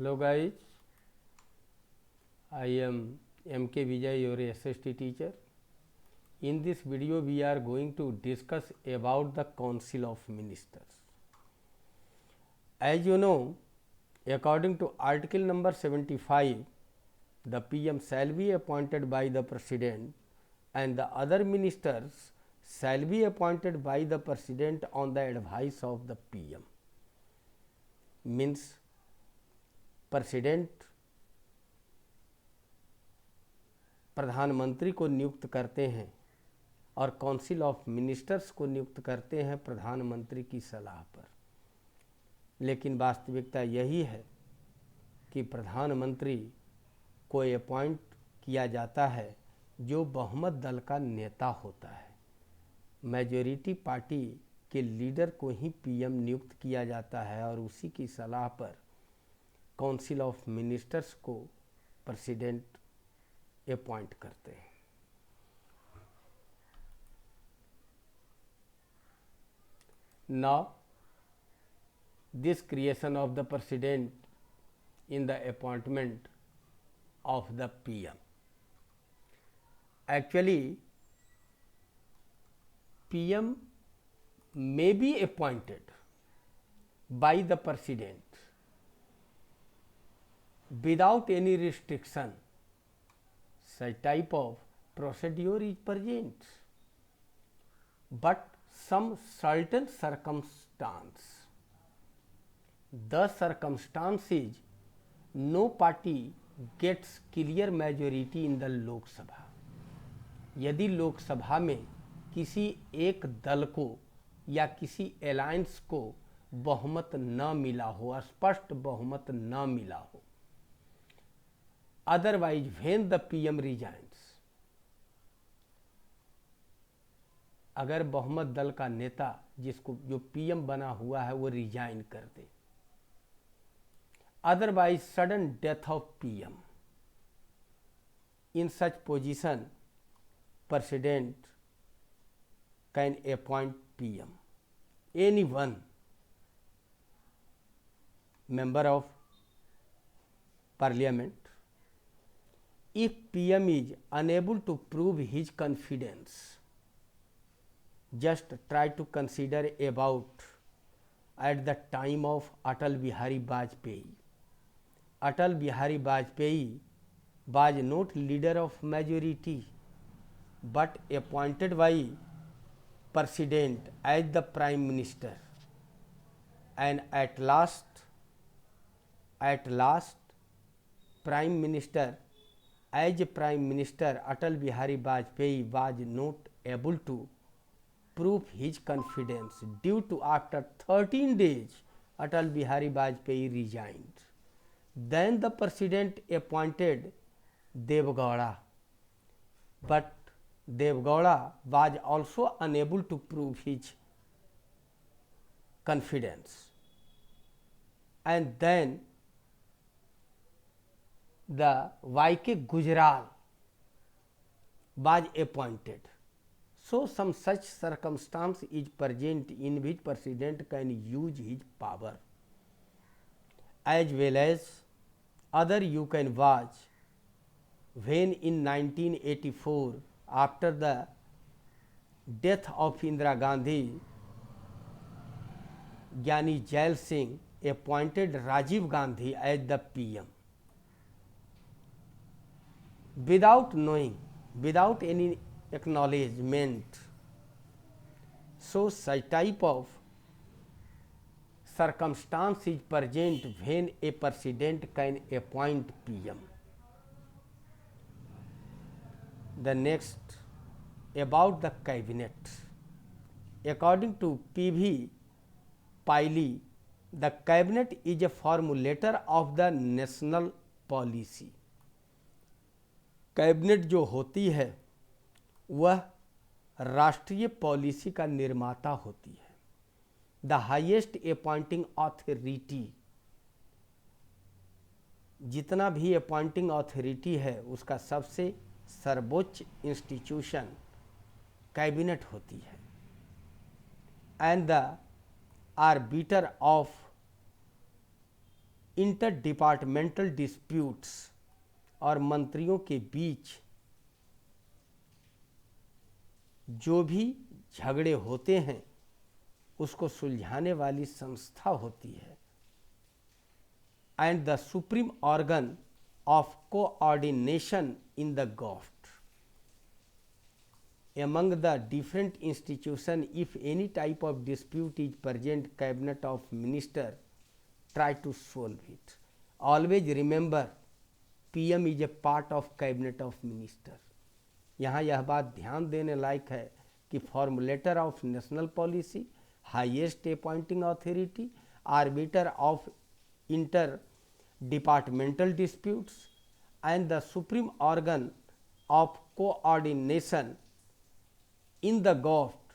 Hello guys, I am MK Vijay, your SST teacher. In this video we are going to discuss about the Council of Ministers. As you know, according to article number 75, the PM shall be appointed by the President and the other ministers shall be appointed by the President on the advice of the PM. Means President प्रधानमंत्री को नियुक्त करते हैं और council of ministers को नियुक्त करते हैं प्रधानमंत्री की सलाह पर। लेकिन वास्तविकता यही है कि प्रधानमंत्री को अपॉइंट किया जाता है जो बहुमत दल का नेता होता है। मेजॉरिटी पार्टी के लीडर को ही पीएम नियुक्त किया जाता है और उसी की सलाह पर काउंसिल ऑफ मिनिस्टर्स को प्रेसिडेंट अपॉइंट करते हैं। Now, this creation of the president in the appointment of the PM. Actually, PM may be appointed by the president without any restriction. Such type of procedure is present, but some certain circumstance. The circumstance is no party gets clear majority in the Lok Sabha. यदि लोकसभा में किसी एक दल को या किसी alliance को बहुमत न मिला हो, स्पष्ट बहुमत न मिला हो, otherwise when the PM resigns, अगर बहुमत दल का नेता जिसको जो पीएम बना हुआ है वो रिजाइन कर दे, otherwise sudden death of PM, in such position president can appoint PM any one member of parliament if PM is unable to prove his confidence. Just try to consider about at the time of Atal Bihari Vajpayee. Atal Bihari Vajpayee was not leader of majority but appointed by president as the prime minister, and at last prime minister, as a prime minister, Atal Bihari Vajpayee was not able to prove his confidence due to after 13 days Atal Bihari Vajpayee resigned. Then the president appointed Devgowda, but Devgowda was also unable to prove his confidence, and then the YK Gujral was appointed. So some such circumstance is present in which president can use his power, as well as other you can watch when in 1984 after the death of Indira Gandhi, Gyani Jail Singh appointed Rajiv Gandhi as the PM. Without knowing, without any acknowledgement. So such type of circumstance is present when a president can appoint PM. The next, about the cabinet. According to P.V. Piley, the cabinet is a formulator of the national policy. Cabinet जो होती है वह राष्ट्रीय policy का निर्माता होती है। The highest appointing authority, जितना भी अपॉइंटिंग अथॉरिटी है उसका सबसे सर्वोच्च इंस्टीट्यूशन कैबिनेट होती है। And the arbiter of inter departmental disputes और मंत्रियों के बीच जो भी झगड़े होते हैं उसको सुलझाने वाली संस्था होती है। And the supreme organ of coordination in the GOVT. Among the different institutions, if any type of dispute is present, cabinet of minister try to solve it. Always remember, PM is a part of cabinet of minister. यहाँ यह बात ध्यान देने लायक है कि formulator of national policy, highest appointing authority, arbiter of inter departmental disputes and the supreme organ of coordination in the GOVT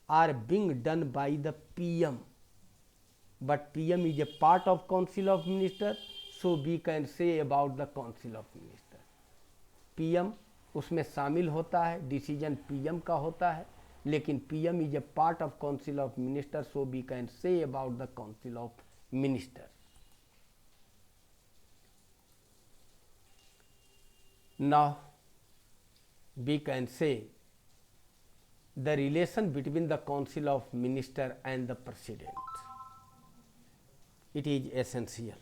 are being done by the PM. But PM is a part of Council of Ministers, so we can say about the Council of Ministers. PM उसमें शामिल होता है, decision PM का होता है, लेकिन PM is a part of Council of Ministers, so we can say about the Council of Ministers. Now we can say the relation between the Council of Minister and the President. It is essential.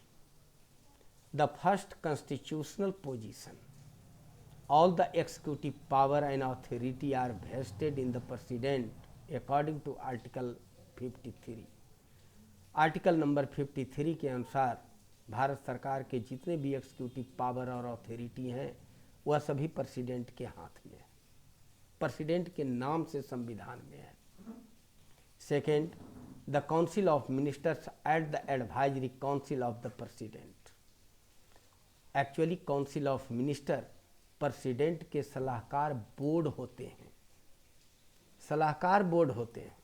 The first constitutional position, all the executive power and authority are vested in the President according to Article 53. Article number 53 के अनुसार भारत सरकार के जितने भी executive power और authority हैं वह सभी प्रेसिडेंट के हाथ में है, प्रेसिडेंट के नाम से संविधान में है। Second, the council of ministers at the advisory council of the president. Actually council of minister president के सलाहकार बोर्ड होते हैं, सलाहकार बोर्ड होते हैं।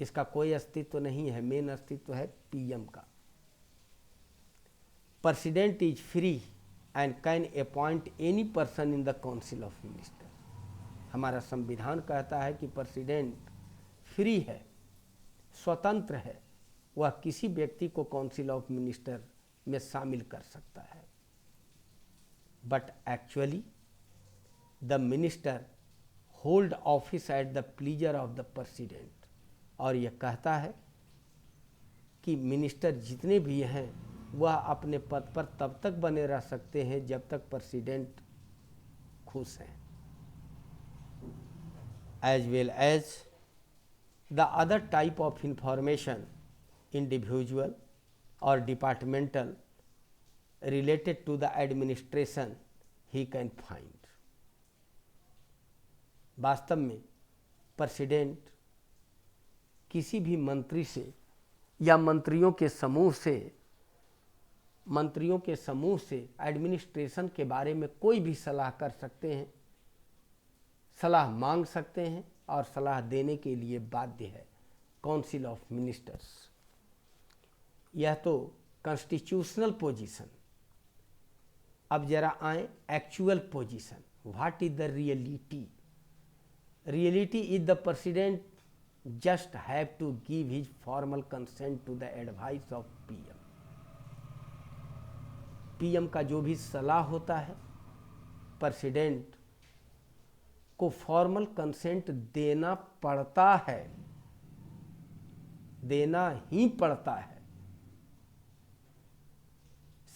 इसका कोई अस्तित्व नहीं है, मेन अस्तित्व है पीएम का। President is free and can appoint any person in the council of minister. हमारा संविधान कहता है कि प्रेसिडेंट फ्री है, स्वतंत्र है, वह किसी व्यक्ति को काउंसिल ऑफ मिनिस्टर में शामिल कर सकता है। But actually the minister hold office at the pleaser of the president. और यह कहता है कि मिनिस्टर जितने भी हैं वह अपने पद पर तब तक बने रह सकते हैं जब तक प्रेसिडेंट खुश हैं। As well as the other type of information individual और departmental related to the administration he can find. वास्तव में प्रेसिडेंट किसी भी मंत्री से या मंत्रियों के समूह से एडमिनिस्ट्रेशन के बारे में कोई भी सलाह कर सकते हैं, सलाह मांग सकते हैं और सलाह देने के लिए बाध्य है काउंसिल ऑफ मिनिस्टर्स। यह तो कॉन्स्टिट्यूशनल पोजीशन। अब जरा आए actual position. What is the reality? Reality is the president just have to give his formal consent to the advice of PM. PM का जो भी सलाह होता है प्रेसिडेंट को फॉर्मल कंसेंट देना पड़ता है, देना ही पड़ता है।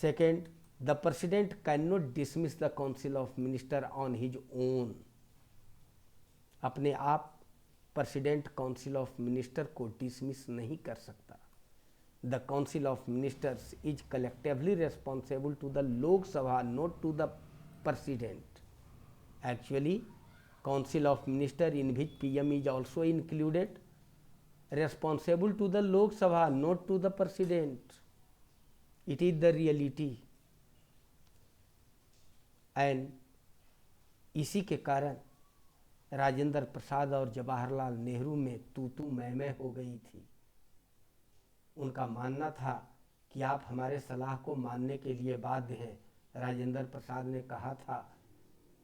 Second, the president cannot dismiss the council of minister on his own. अपने आप प्रेसिडेंट काउंसिल ऑफ मिनिस्टर को डिसमिस नहीं कर सकता। The council of ministers is collectively responsible to the Lok Sabha, not to the president. Actually council of minister in which PM is also included responsible to the Lok Sabha, not to the president. It is the reality. And इसी के कारण राजेंद्र प्रसाद और जवाहरलाल नेहरू में तू मैं हो गई थी। उनका मानना था कि आप हमारे सलाह को मानने के लिए बाध्य हैं। राजेंद्र प्रसाद ने कहा था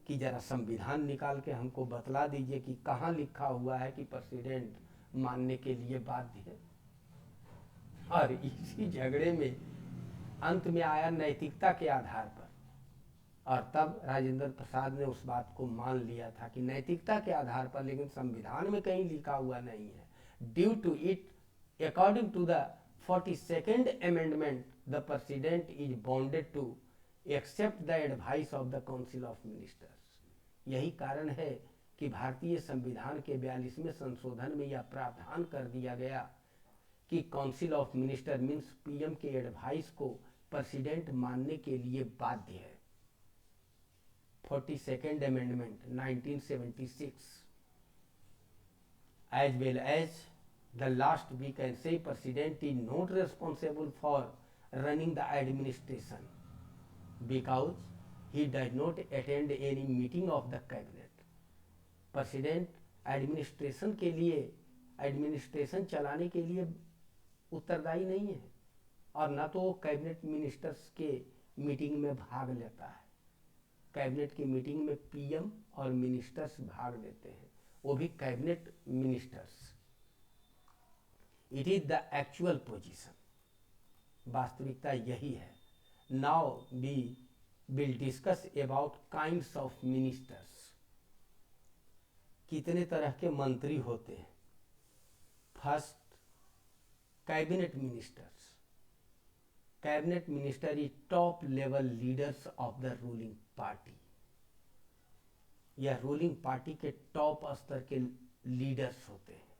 कि जरा संविधान निकाल के हमको बतला दीजिए कि कहाँ लिखा हुआ है कि प्रेसिडेंट मानने के लिए बाध्य है। और इसी झगड़े में अंत में आया नैतिकता के आधार पर, और तब राजेंद्र प्रसाद ने उस बात को मान लिया था कि नैतिकता के आधार पर, लेकिन संविधान में कहीं लिखा हुआ नहीं है। Due to it, according to the 42nd amendment, the president is bounded to accept the advice of the council of ministers. यही कारण है कि भारतीय संविधान के 42वें संशोधन में यह प्रावधान कर दिया गया कि council of minister means PM के एडवाइस को प्रेसिडेंट मानने के लिए बाध्य है। 42nd Amendment 1976, as well as the last we can say President is not responsible for running the administration because he does not attend any meeting of the cabinet. President administration के लिए, administration चलाने के लिए उत्तरदायी नहीं है, और न तो वो कैबिनेट मिनिस्टर्स के मीटिंग में भाग लेता है। कैबिनेट की मीटिंग में पीएम और मिनिस्टर्स भाग लेते हैं, वो भी cabinet ministers. It is the actual position, वास्तविकता यही है। Now we will discuss about kinds of ministers. कितने तरह के मंत्री होते हैं। First, cabinet ministers. Cabinet minister is top level leaders of the ruling party. यह रूलिंग पार्टी के टॉप स्तर के लीडर्स होते हैं,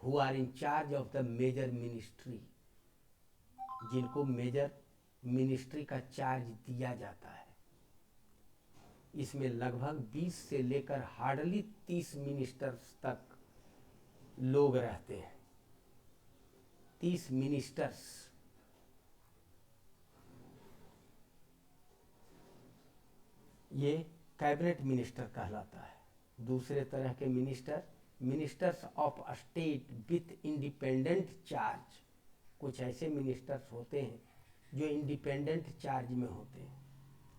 who are in charge of the major ministry, जिनको मेजर मिनिस्ट्री का चार्ज दिया जाता है। इसमें लगभग 20 से लेकर हार्डली 30 मिनिस्टर्स तक लोग रहते हैं। 30 मिनिस्टर्स। ये कैबिनेट मिनिस्टर कहलाता है। दूसरे तरह के minister, ministers of state with independent charge. कुछ ऐसे मिनिस्टर्स होते हैं जो इंडिपेंडेंट चार्ज में होते हैं,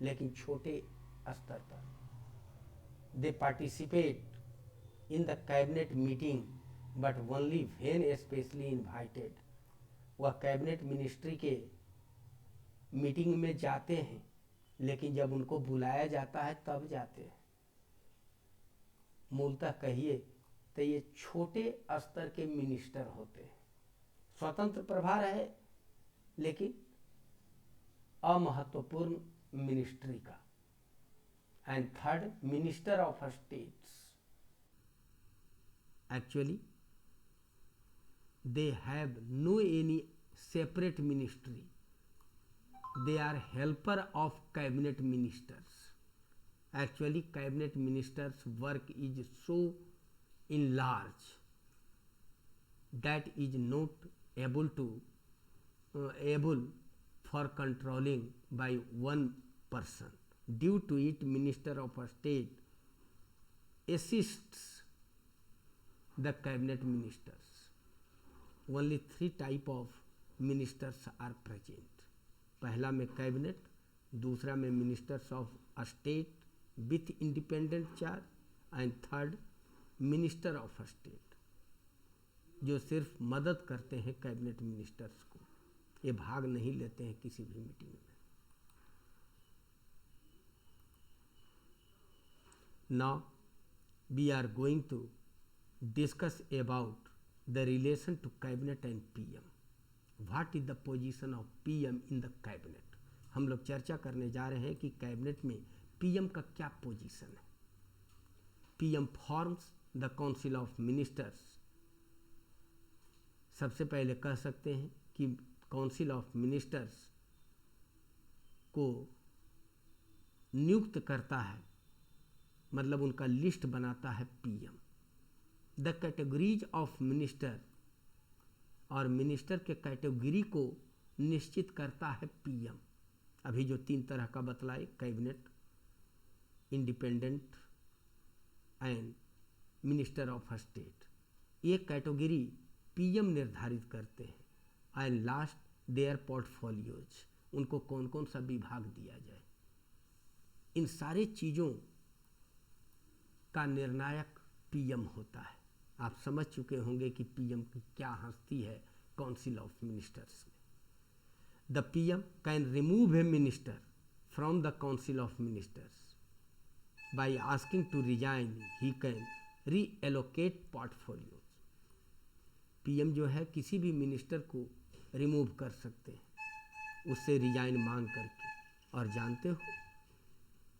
लेकिन छोटे स्तर पर। दे participate in the cabinet meeting but only when specially invited. वह कैबिनेट मिनिस्ट्री के मीटिंग में जाते हैं, लेकिन जब उनको बुलाया जाता है तब जाते हैं। मूलतः कहिए तो ये छोटे स्तर के मिनिस्टर होते हैं। स्वतंत्र प्रभार है, लेकिन अमहत्वपूर्ण मिनिस्ट्री का। And third, minister of states. Actually they have no any separate ministry, they are helper of cabinet ministers. Actually cabinet ministers work is so enlarged that is not able for controlling by one person. Due to it, minister of state assists the cabinet ministers. Only 3 type of ministers are present. पहला में cabinet, दूसरा में ministers of state with independent charge, and third minister of state, जो सिर्फ मदद करते हैं cabinet ministers को। ये भाग नहीं लेते हैं किसी भी मीटिंग में। Now we are going to discuss about the relation to cabinet and PM. What is the position of PM in the cabinet? हम लोग चर्चा करने जा रहे हैं कि कैबिनेट में PM का क्या पोजीशन है। PM forms the council of ministers. सबसे पहले कह सकते हैं कि काउंसिल ऑफ मिनिस्टर्स को नियुक्त करता है, मतलब उनका लिस्ट बनाता है PM। The categories of minister, और मिनिस्टर के कैटेगरी को निश्चित करता है PM। अभी जो 3 तरह का बतलाए, cabinet, independent and minister of state, ये कैटेगरी PM निर्धारित करते हैं। एंड लास्ट देयर पोर्टफोलियोज, उनको कौन कौन सा विभाग दिया जाए। इन सारे चीज़ों का निर्णायक PM होता है। आप समझ चुके होंगे कि PM की क्या हस्ती है काउंसिल ऑफ मिनिस्टर्स में। The PM can remove a minister from the council of ministers by asking to resign, he can reallocate portfolios. PM जो है किसी भी मिनिस्टर को रिमूव कर सकते हैं उससे रिजाइन मांग करके। और जानते हो,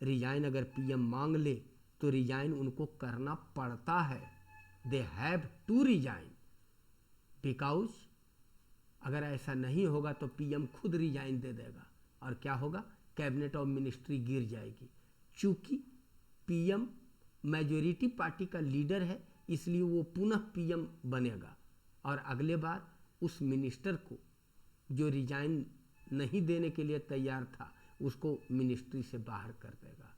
रिजाइन अगर पीएम मांग ले तो रिजाइन उनको करना पड़ता है। They have to resign, because अगर ऐसा नहीं होगा तो पीएम खुद रिजाइन दे देगा और क्या होगा, कैबिनेट ऑफ मिनिस्ट्री गिर जाएगी। चूंकि पीएम मेजॉरिटी पार्टी का लीडर है इसलिए वो पुनः पीएम बनेगा और अगले बार उस मिनिस्टर को जो रिजाइन नहीं देने के लिए तैयार था उसको मिनिस्ट्री से बाहर कर देगा।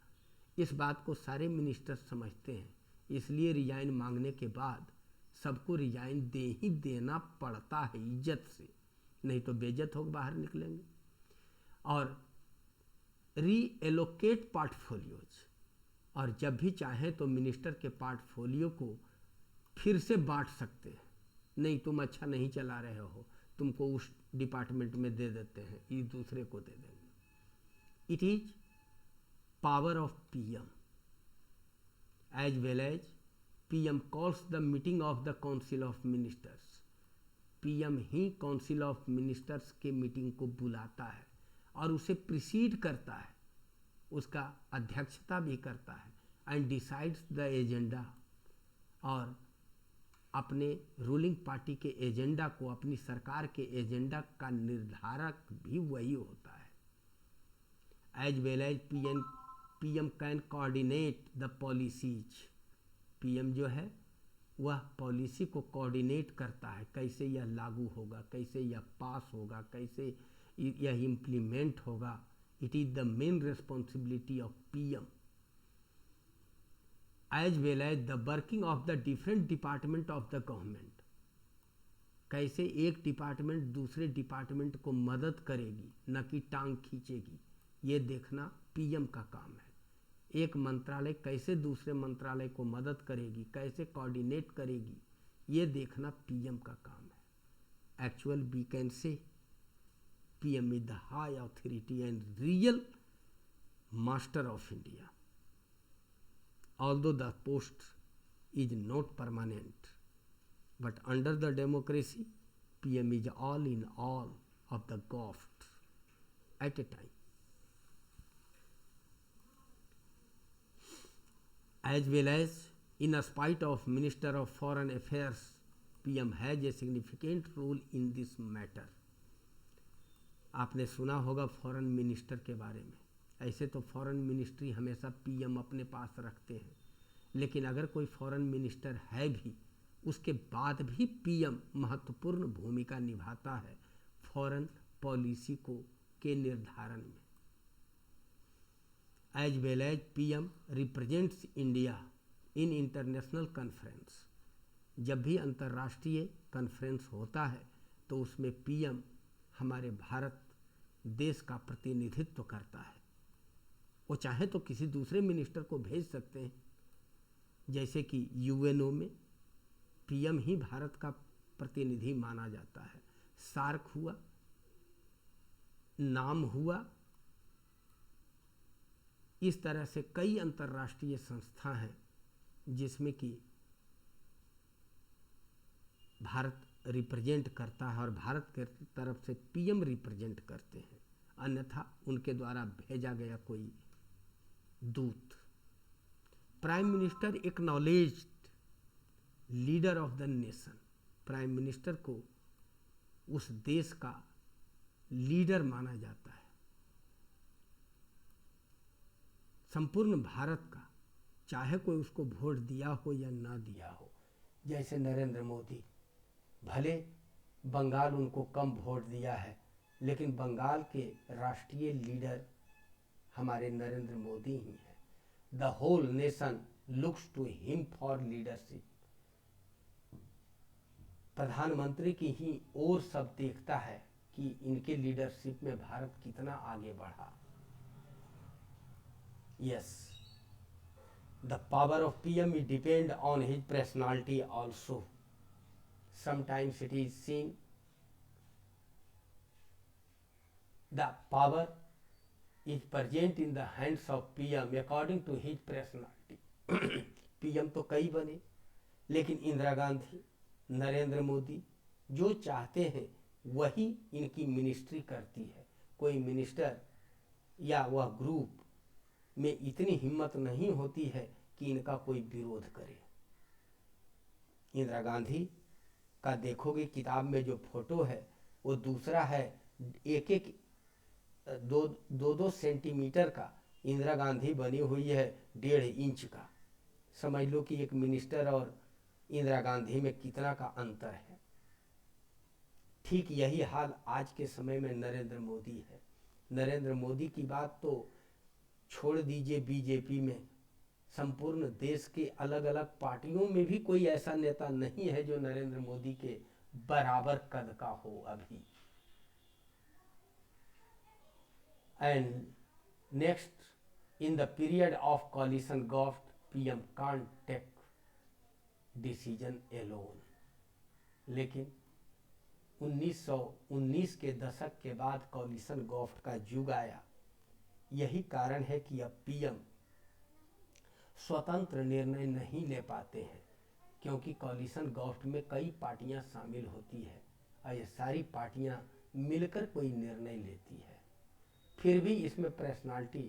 इस बात को सारे मिनिस्टर समझते हैं, इसलिए रिजाइन मांगने के बाद सबको रिजाइन दे ही देना पड़ता है इज्जत से, नहीं तो बेइज्जत होकर बाहर निकलेंगे। और रीएलोकेट पोर्टफोलियोज, और जब भी चाहें तो मिनिस्टर के पोर्टफोलियो को फिर से बांट सकते हैं। नहीं, तुम अच्छा नहीं चला रहे हो, तुमको उस डिपार्टमेंट में दे देते हैं, ये दूसरे को दे देंगे। It is power of PM. As well as PM calls the meeting of the council of ministers. PM ही काउंसिल ऑफ मिनिस्टर्स के मीटिंग को बुलाता है और उसे प्रिसीड करता है, उसका अध्यक्षता भी करता है एंड डिसाइड्स द एजेंडा। और अपने रूलिंग पार्टी के एजेंडा को, अपनी सरकार के एजेंडा का निर्धारक भी वही होता है। As well as PM can coordinate the policies. PM जो है वह पॉलिसी को कोऑर्डिनेट करता है, कैसे यह लागू होगा, कैसे यह पास होगा, कैसे यह इम्प्लीमेंट होगा। It is the main responsibility of PM. As well as the working of the different department of the government. कैसे एक डिपार्टमेंट दूसरे डिपार्टमेंट को मदद करेगी, न कि टांग खींचेगी, ये देखना पीएम का काम है। एक मंत्रालय कैसे दूसरे मंत्रालय को मदद करेगी, कैसे कोऑर्डिनेट करेगी, ये देखना पीएम का काम है। Actual we can say PM is the high authority and real master of India. Although the post is not permanent, but under the democracy, PM is all in all of the govt at a time. As well as, in spite of Minister of Foreign Affairs, PM has a significant role in this matter. आपने सुना होगा foreign minister के बारे में। ऐसे तो foreign ministry हमेशा PM अपने पास रखते हैं, लेकिन अगर कोई फॉरेन मिनिस्टर है भी उसके बाद भी पीएम महत्वपूर्ण भूमिका निभाता है फॉरेन पॉलिसी को के निर्धारण में। As well as PM represents India in international conference. जब भी अंतर्राष्ट्रीय कॉन्फ्रेंस होता है तो उसमें पीएम हमारे भारत देश का प्रतिनिधित्व करता है। वो चाहे तो किसी दूसरे मिनिस्टर को भेज सकते हैं, जैसे कि यूएनओ में पीएम ही भारत का प्रतिनिधि माना जाता है। सार्क हुआ, नाम हुआ, इस तरह से कई अंतर्राष्ट्रीय संस्था हैं जिसमें कि भारत रिप्रेजेंट करता है और भारत के तरफ से पीएम रिप्रेजेंट करते हैं, अन्यथा उनके द्वारा भेजा गया कोई दूत। Prime minister acknowledged leader of the nation. Prime minister को उस देश का लीडर माना जाता है, संपूर्ण भारत का, चाहे कोई उसको वोट दिया हो या ना दिया हो। जैसे नरेंद्र मोदी, भले बंगाल उनको कम वोट दिया है, लेकिन बंगाल के राष्ट्रीय लीडर हमारे नरेंद्र मोदी ही हैं। The whole nation looks to him for leadership. प्रधानमंत्री की ही ओर सब देखता है कि इनके लीडरशिप में भारत कितना आगे बढ़ा। Yes, the power of PM is depend on his personality also. Sometimes it is seen The power is present in the hands of PM according to his personality. PM तो कई बने, लेकिन इंदिरा गांधी, नरेंद्र मोदी जो चाहते हैं वही इनकी मिनिस्ट्री करती है। कोई मिनिस्टर या वह ग्रुप में इतनी हिम्मत नहीं होती है कि इनका कोई विरोध करे। इंदिरा गांधी का देखोगे किताब में जो फोटो है वो दूसरा है, एक एक दो सेंटीमीटर का इंदिरा गांधी बनी हुई है, 1.5 इंच का। समझ लो कि एक मिनिस्टर और इंदिरा गांधी में कितना का अंतर है। ठीक यही हाल आज के समय में नरेंद्र मोदी है। नरेंद्र मोदी की बात तो छोड़ दीजिए, बीजेपी में, संपूर्ण देश के अलग अलग पार्टियों में भी कोई ऐसा नेता नहीं है जो नरेंद्र मोदी के बराबर कद का हो अभी। And next, in the period of coalition government, PM can't take decision alone. लेकिन 1919 के दशक के बाद कॉलिशन गवर्नमेंट का युग आया। यही कारण है कि अब PM स्वतंत्र निर्णय नहीं ले पाते हैं, क्योंकि कॉलिशन गवर्नमेंट में कई पार्टियां शामिल होती है और ये सारी पार्टियां मिलकर कोई निर्णय लेती है। फिर भी इसमें personality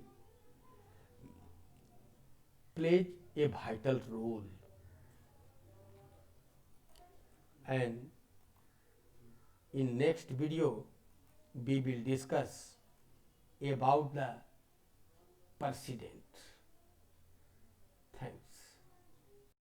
plays a vital role. And in next video we will discuss about the president.